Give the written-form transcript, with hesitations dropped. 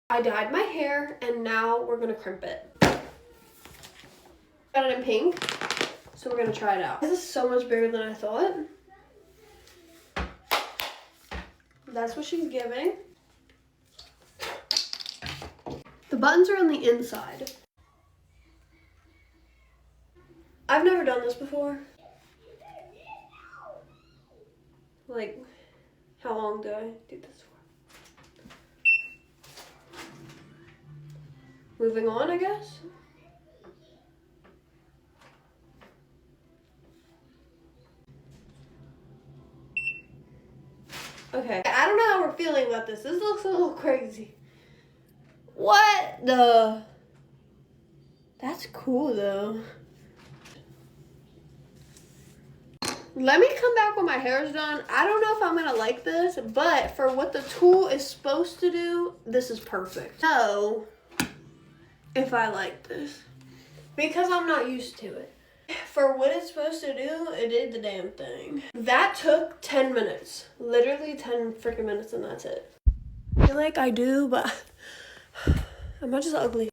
I dyed my hair and now we're gonna crimp it. Got it in pink, so we're gonna try it out. This is so much bigger than I thought. That's what she's giving. The buttons are on the inside. I've never done this before. Like, how long do I do this for? Moving on, I guess. Okay, I don't know how we're feeling about this. This looks a little crazy. What the? That's cool though. Let me come back when my hair is done. I don't know if I'm gonna like this, but for what the tool is supposed to do, this is perfect. So, if I like this, because I'm not used to it. For what it's supposed to do, it did the damn thing. That took 10 minutes. Literally 10 freaking minutes and that's it. I feel like I do, but am I just ugly?